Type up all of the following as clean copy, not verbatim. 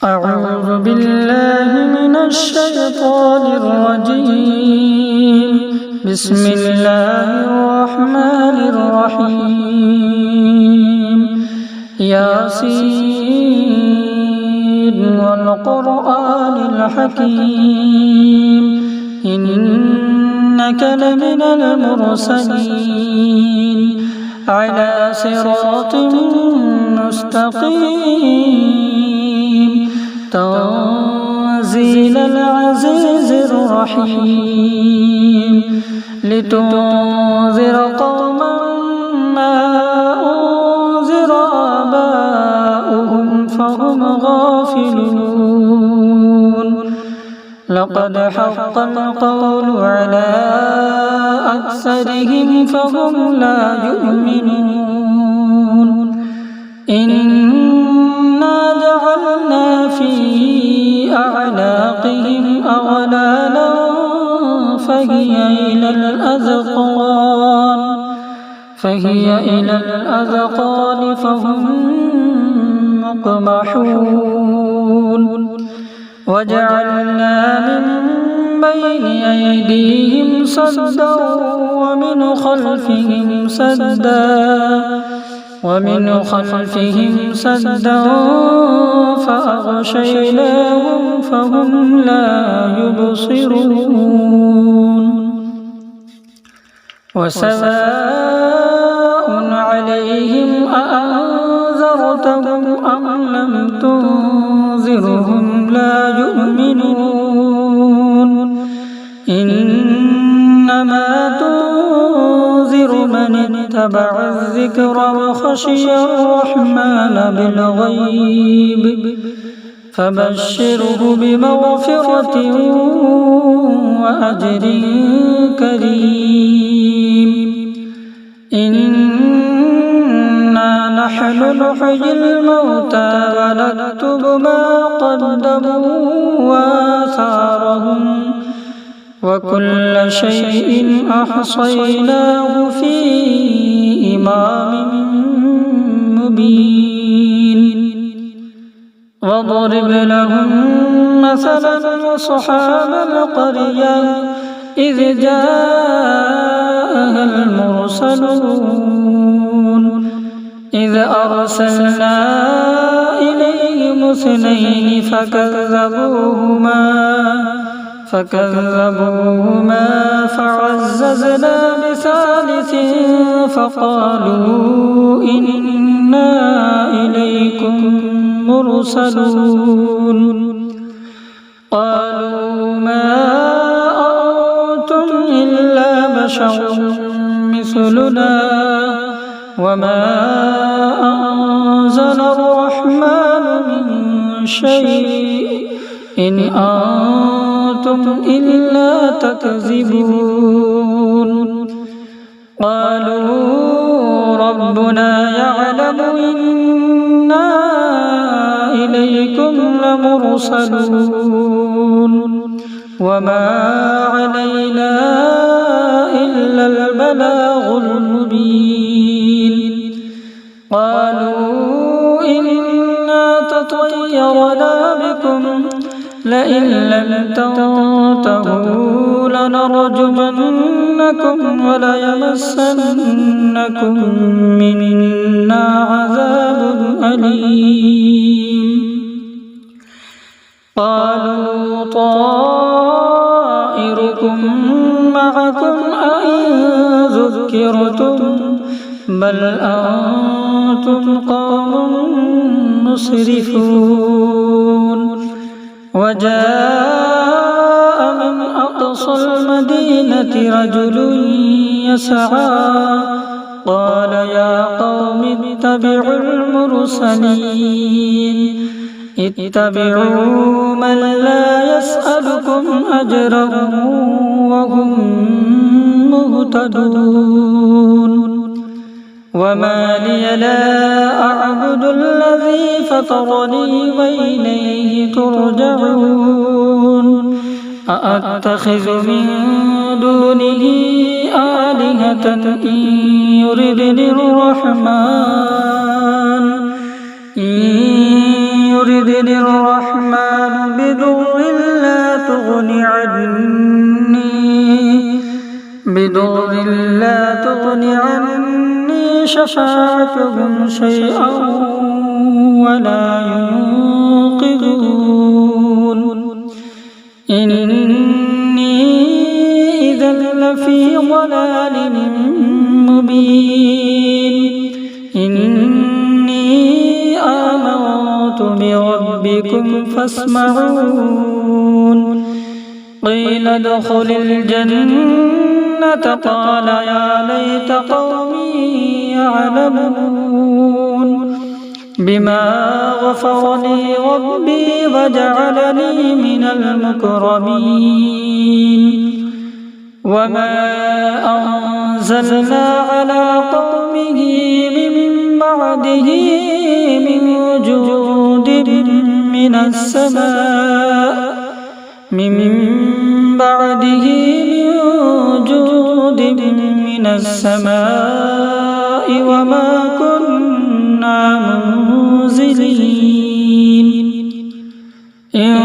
أعوذ بالله من الشيطان الرجيم. بسم الله الرحمن الرحيم. ياسين والقرآن الحكيم إنك لمن المرسلين على صراط مستقيم تنزيل العزيز الرحيم لتنذر قوما ما أنذر آباؤهم فهم غافلون لقد حق القول على أكثرهم فهم لا يؤمنون إنا جعلنا في أعناقهم أغلالا فهي إلى الأذقان فهم مقمحون وجعلنا من بين أيديهم سدا ومن خلفهم سدا فأغشيناهم فهم لا يبصرون وسواء عليهم أأنذرتهم أم لم تنذرهم لا يؤمنون إنما تنذر من اتبع الذكر وخشي الرحمن بالغيب فبشره بمغفرة وأجر كريم إنا نحن نحيي الموتى ونكتب ما قدموا وآثارهم وكل شيء أحصيناه في إمام مبين واضرب لهم مثلا أصحاب القرية إذ جاءها المرسلون إذ أرسلنا إليهم اثنين فكذبوهما فعززنا بثالث فقالوا إنا إليكم مرسلون قالوا ما أنتم إلا بشر مثلنا وما أنزل الرحمن من شيء إن أنتم إلا تكذبون قالوا ربنا يعلم إنا إليكم لمرسلون وما علينا إلا البلاغ المبين قالوا إنا تطيرنا بكم لئن لم تنتهوا لنرجمنكم وليمسنكم منا عذاب أليم قالوا طائركم معكم أئن ذكرتم بل أنتم قوم مسرفون وجاء من أقصى المدينة رجل يسعى قال يا قوم اتبعوا المرسلين اتبعوا من لا يسألكم أجرا وهم مهتدون وما لي لا أعبد الذي فطرني وإليه ترجعون أأتخذ من دونه آلهة إن يردني الرحمن يردني الرحمن بضر لا تغن عني شفاعتهم شيئا ولا ينقذون إني إذا لفي ضلال مبين إني آمنت بربكم فاسمعون قيل ادخل الجنة قال يا ليت قومي يعلمون بما غفر لي ربي وجعلني من المكرمين وما أنزلنا على قومه من بعده من جود من السماء وما كنا منزلين إن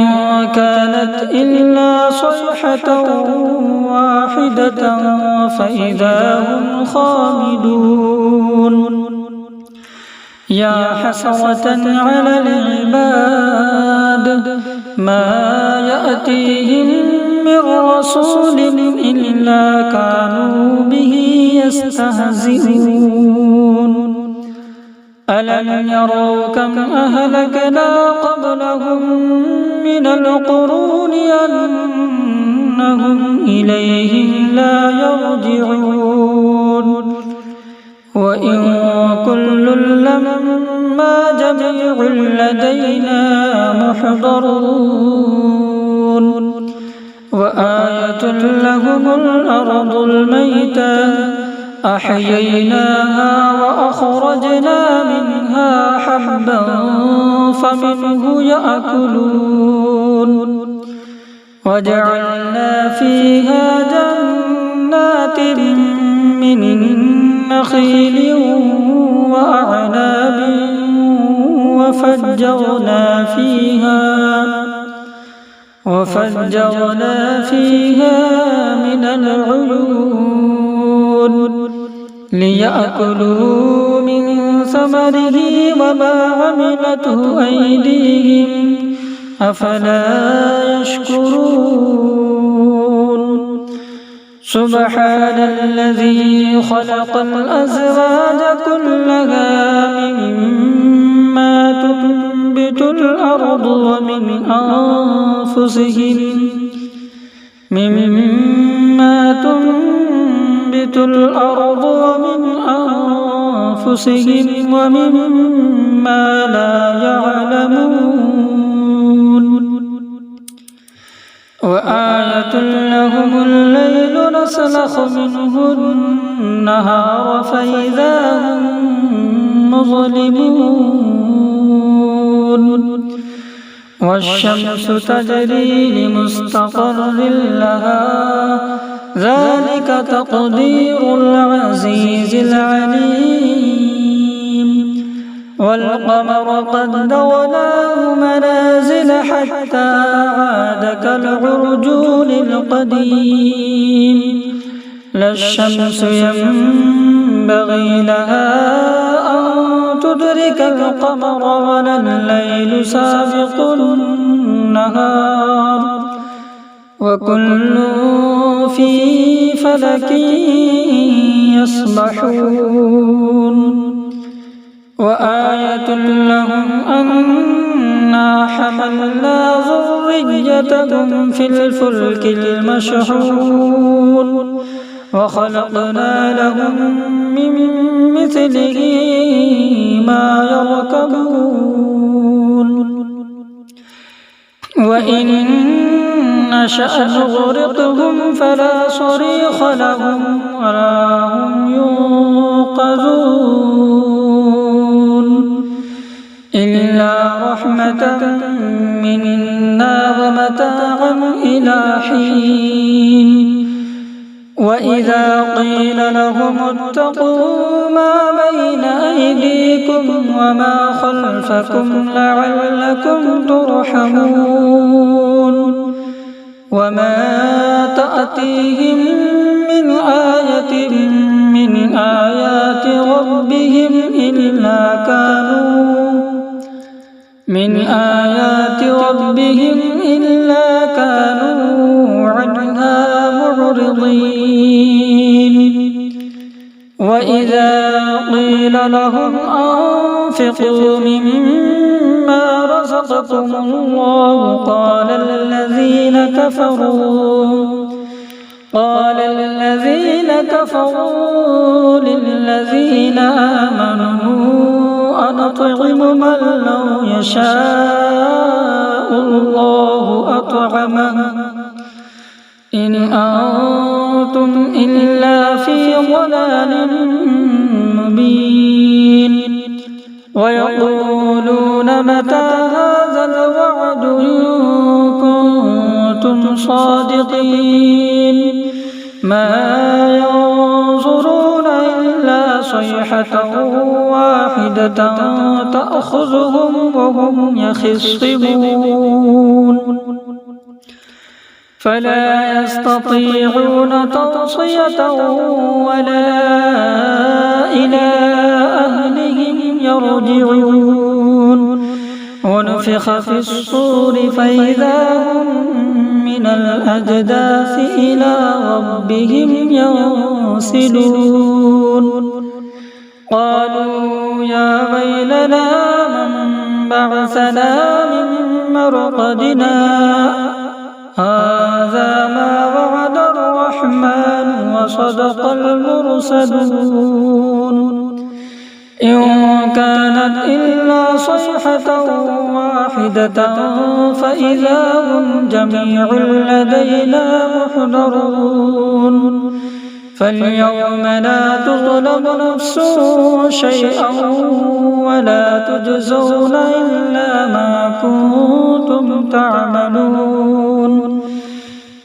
كانت إلا صيحة واحدة فإذا هم خامدون يا حسرة على العباد ما يأتيهم من رسول إلا كانوا به يستهزئون ألم يروا كم أهلكنا قبلهم من القرون أنهم إليهم لا يرجعون وإن كل لما جميع لدينا محضرون وآية لهم الأرض الميتة أحييناها وأخرجنا منها حبا فمنه يأكلون وجعلنا فيها جنات من نخيل وأعناب وفجرنا فيها من العيون ليأكلوا من ثمره وما عملته أيديهم أفلا يشكرون سبحان الذي خلق الأزواج كلها مما تنبت الأرض ومن أنفسهم ومما لا يعلمون وآية لهم الليل نسلخ منه النهار فإذا هم مظلمون والشمس تجري لمستقر لها ذلك تقدير العزيز العليم والقمر قدرناه منازل حتى عاد كالعرجون القديم لا الشمس ينبغي لها أن تدرك القمر ولا الليل سابق النهار وكل في فلك يسبحون وآية لهم أنا حملنا ذريتهم في الفلك المشحون وخلقنا لهم من مثله ما يركبون وإن نشأ نغرقهم فلا صريخ لهم ولا هم ينقذون إلا رحمة منا ومتاعا إلى حين وإذا قيل لهم اتقوا ما بين أيديكم وما خلفكم لعلكم ترحمون وما تأتيهم من آية من آيات ربهم إلا كانوا عنها معرضين وإذا قيل لهم أنفقوا مما رزقكم الله قال الذين كفروا للذين آمنوا أنطعم من لو يشاء الله أطعمه إن أنتم إلا في ضلال مبين ويقولون متى هذا الوعد إن كنتم صادقين ما ينظرون إلا صيحة واحدة تأخذهم وهم يخصمون فلا يستطيعون توصية ولا إلى أهلهم يرجعون ونفخ في الصور فإذا هم من الأجداث إلى ربهم ينسلون قالوا يا ويلنا من بعثنا من مرقدنا هذا ما وعد الرحمن وصدق المرسلون إن كانت إلا صيحة واحدة فإذا هم جميع لدينا محضرون فاليوم لا تظلم نفس شيئا ولا تجزون إلا ما كنتم تعملون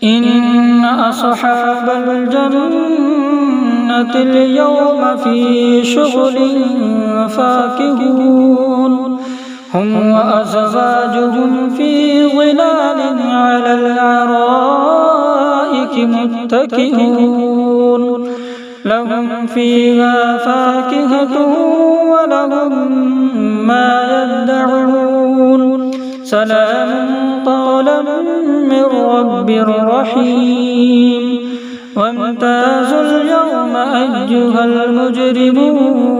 إن أصحاب الجنة اليوم في شغل فاكهون هم وأزواجهم في ظلال على الأرائك متكئون لهم فيها فاكهة ولهم ما يدعون سلام قولا من رب رحيم وامتازوا اليوم أيها المجرمون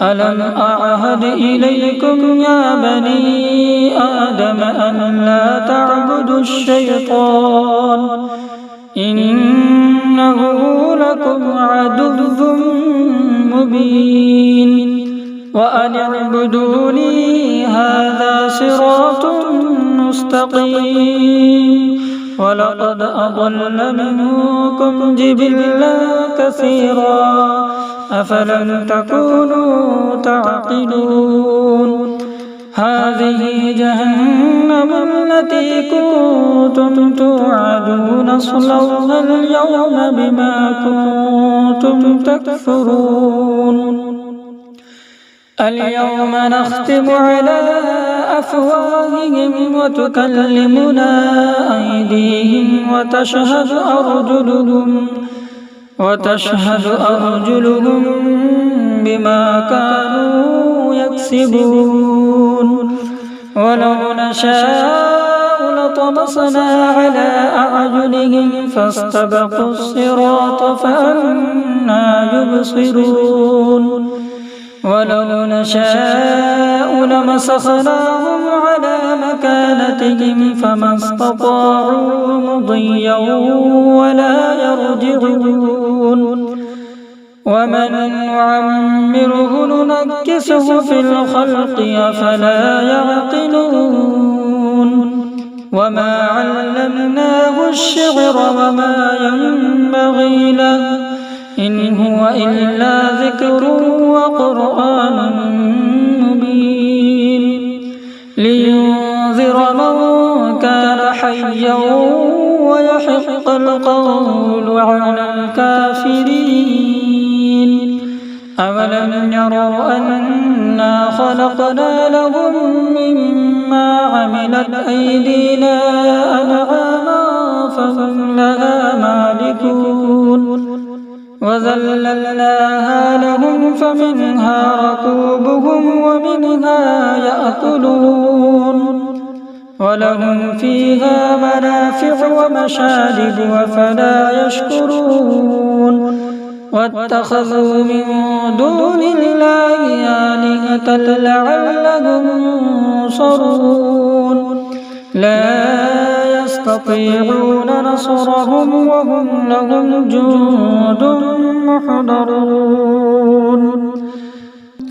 ألم أعهد إليكم يا بني آدم أن لا تعبدوا الشيطان إنه لكم عدو مبين وأن اعبدوني هذا صراط مستقيم ولقد أضل منكم جبلا كثيرا أفلم تكونوا تعقلون هذه جهنم التي كنتم توعدون اصلوها اليوم بما كنتم تكفرون اليوم نختم على أفواههم وتكلمنا أيديهم وتشهد أرجلهم بما كانوا يكسبون ولو نشاء لطمسنا على أعينهم فاستبقوا الصراط فأنى يبصرون ولو نشاء لمسخناهم على مكانتهم فما استطاعوا مضيا ولا يرجعون ومن نعمره ننكسه في الخلق أفلا يعقلون وما علمناه الشعر وما ينبغي له إن هو إلا ذكر وقرآن مبين لينذر من كان حيا ويحق القول على الكافرين أولم يروا أنا خلقنا لهم مما عملت أيدينا أنعاما فهم لها مالكون وذللناها لهم فمنها ركوبهم ومنها يأكلون ولهم فيها منافع ومشارب أفلا يشكرون واتخذوا من دون الله آلهة لعلهم ينصرون لا يستطيعون نصرهم وهم لهم جند محضرون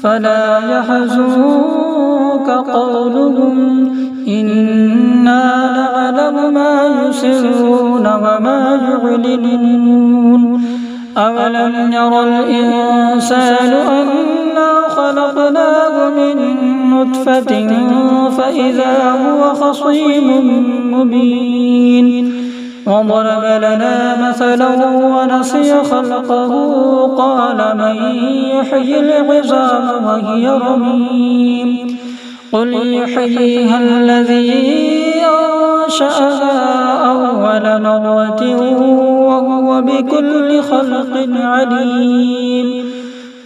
فلا يحزنك قولهم إنا نعلم ما يسرون وما يعلنون أولم ير الإنسان أنا خلقناه من نطفة فإذا هو خصيم مبين وضرب لنا مثلا ونسي خلقه قال من يحيي العظام وهي رميم قل يحييها الذي أنشأها أول مرة وهو بكل خلق عليم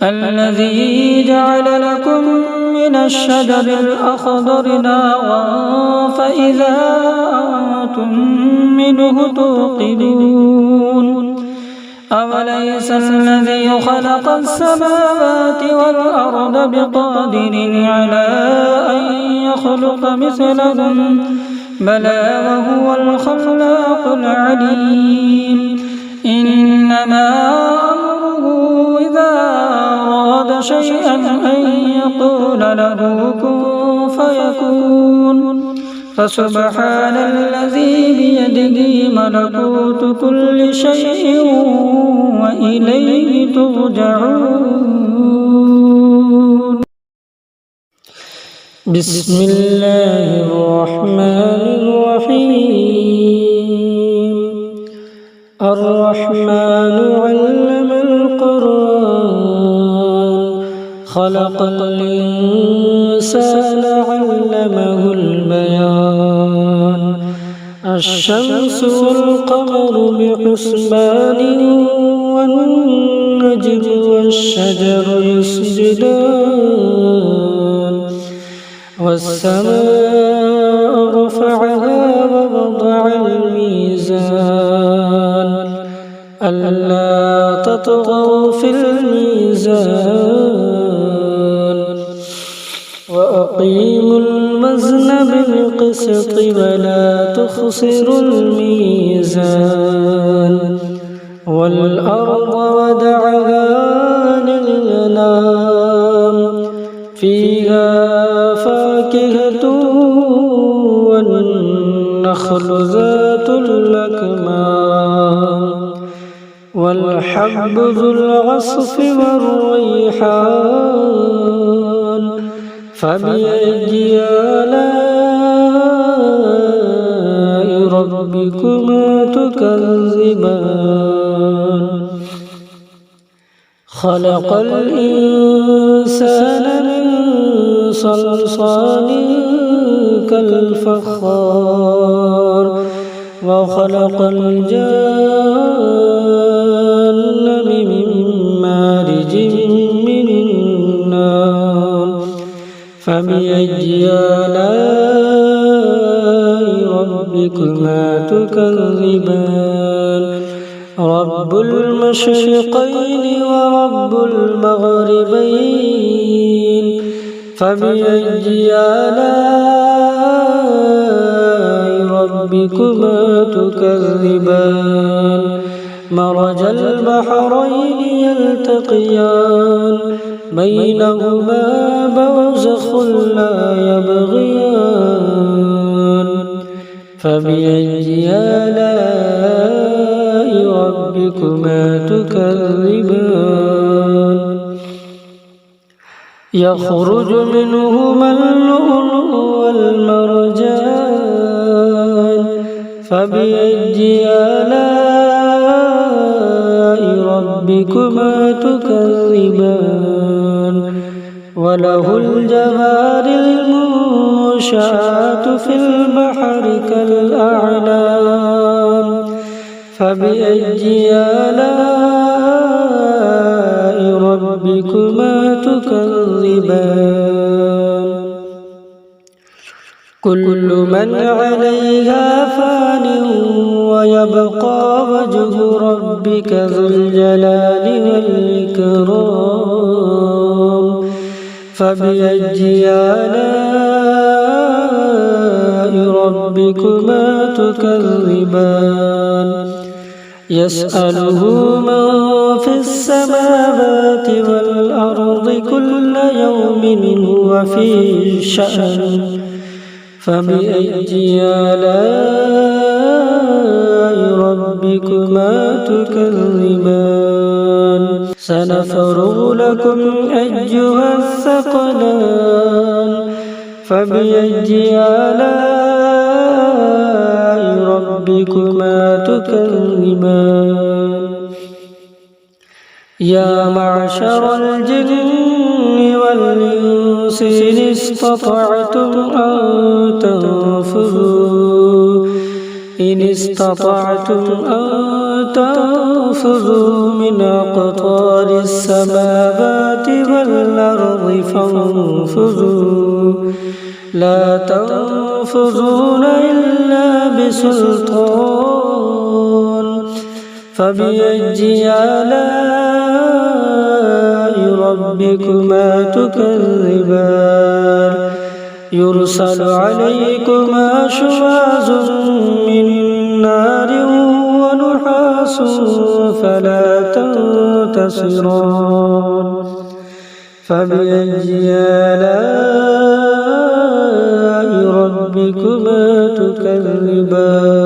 الذي جعل لكم من الشجر الأخضر نارا فإذا أنتم منه توقدون أوليس الذي خلق السماوات والأرض بقادر على أن يخلق مثلهم بلى وهو الخلاق العليم إنما أمره إذا أراد شيئا أن يقول له كن فيكون فسبحان الذي بيده ملكوت كل شيء وإليه ترجعون. بسم الله الرحمن الرحيم. الرحمن علم القرآن خلق الإنسان علمه البيان الشمس والقمر بحسبان والنجم والشجر يسجدان والسماء رفعها ووضع الميزان ألا تطغوا في الميزان وأقيموا الوزن بالقسط ولا تخسروا الميزان والأرض وضعها للأنام فيها فاكهة والنخل ذات الأكمام والحب ذو العصف والريحان فبأي آلاء ربكما تكذبان خلق الإنسان من صلصال كالفخار وخلق الجان من مارج من النار فبأي آلاء ربكما تكذبان رب المشرقين ورب المغربين فبأي آلاء ربكما تكذبان مرج البحرين يلتقيان بينهما برزخ لا يبغيان فبأي آلاء ربكما تكذبان يخرج منهما اللؤلؤ والمرجان وله الجوار المنشآت في البحر كالأعلام فبأي آلاء ربكما تكذبان كل من عليها فان ويبقى وجه ربك ذو الجلال والإكرام فبأي آلاء ربكما تكذبان يسأله من في السماوات والأرض كل يوم هو في شأن فبأي آلاء ربكما تكذبان سنفرغ لكم أيها الثقلان فبأي آلاء ربكما تكذبان يا معشر الجن والإنس إن استطعتم أن تنفذوا من أقطار السماوات والأرض فانفذوا لا تنفذون إلا بسلطان فبأي آلاء ربكما تكذبان يرسل عليكما شواظ من نار ونحاس فلا تنتصران فبأي آلاء ربكما تكذبان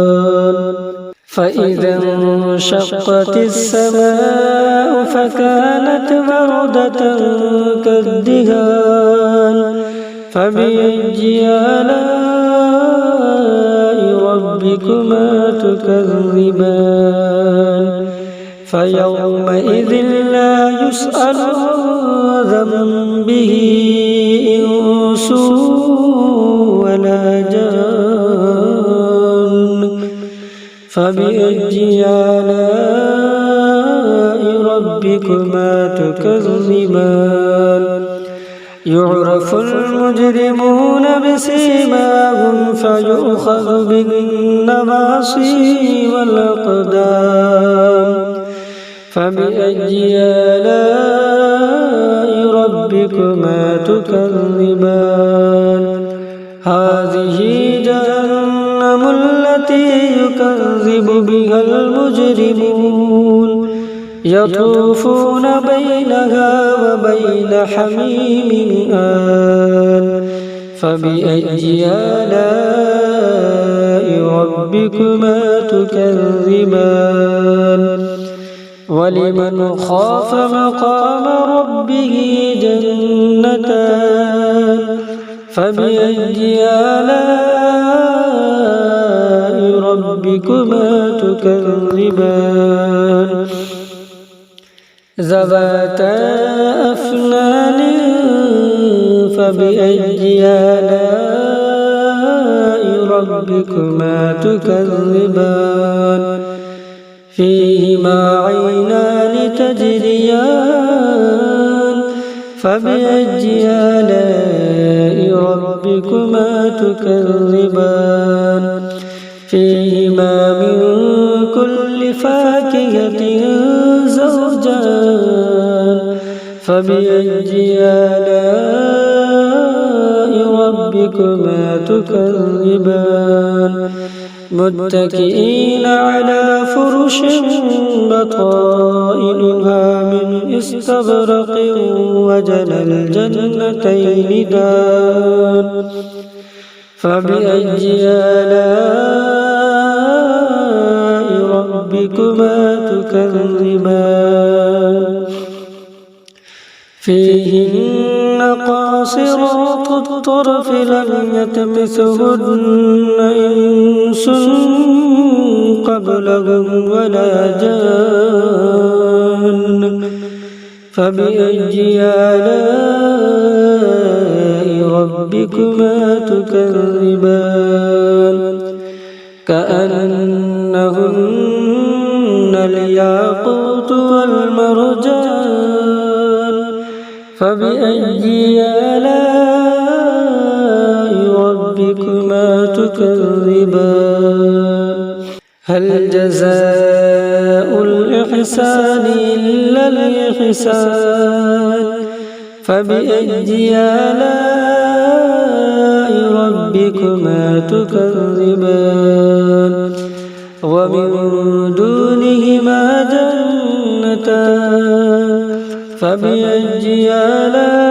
فإذا انشقت السماء فكانت وردة كالدهان فبأي آلاء ربكما تكذبان فيومئذ لا يسأل عن ذنبه إنس ولا جان فبأي آلاء ربكما تكذبان يعرف المجرمون بسيماهم فيؤخذ بالنواصي والأقدام فبأي آلاء ربكما تكذبان هذه جهنم التي يكذب بها المجرمون يطوفون بينها وبين حميم آن فبأي آلاء ربكما تكذبان ولمن خاف مقام ربه جنتان فبأي آلاء ربكما تكذبان ذواتا أفنان فبأي آلاء ربكما تكذبان فيهما عينان تجريان فبأي آلاء ربكما تكذبان فيهما من كل فاكهة زوجان فبأي آلاء ربكما تكذبان متكئين على فرش بطائنها من استبرق وجنى الجنتين دان فبأي آلاء ربكما تكذبان فيهن قاصرات الطرف لم يطمثهن إنس قبلهم ولا جان فبأي آلاء ربكما تكذبان كأنهن الياقوت والمرجان فبأي آلاء ربكما تكذبان هل جزاء الإحسان إلا الإحسان فبأي آلاء ربكما تكذبان ومن دونهما جنتان فبأي آلاء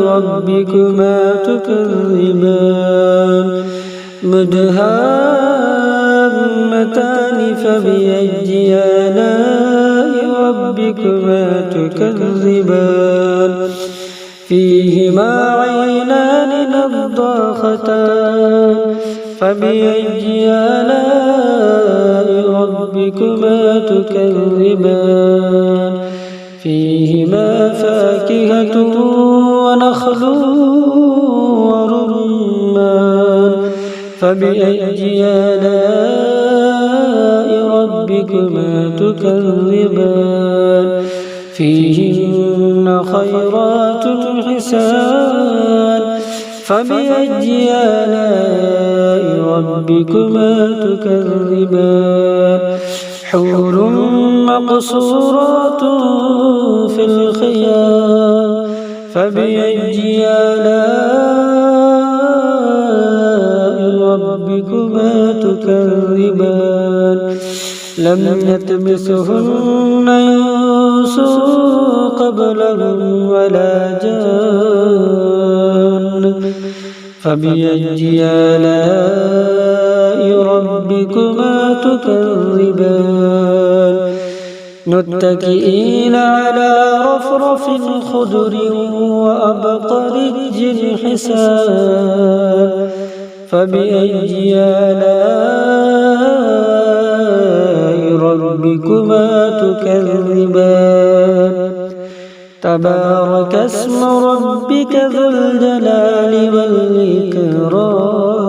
ربكما تكذبان مدهامتان فبأي آلاء ربكما تكذبان فيهما عينان نضاختان فبأي آلاء ربكما تكذبان فيهما فاكهة ونخل ورمان فبأي آلاء ربكما تكذبان فيهن خيرات حسان فبأي آلاء ربكما تكذبان حور مقصورات في الخيام فبأي آلاء ربكما تكذبان لم يطمثهن إنس قبلهم ولا جان فبأي آلاء ربكما تكذبان متكئين على رفرف خضر وأبقرج حسان فبأي آلاء ربكما تكذبان تبارك اسم ربك ذو الجلال والإكرام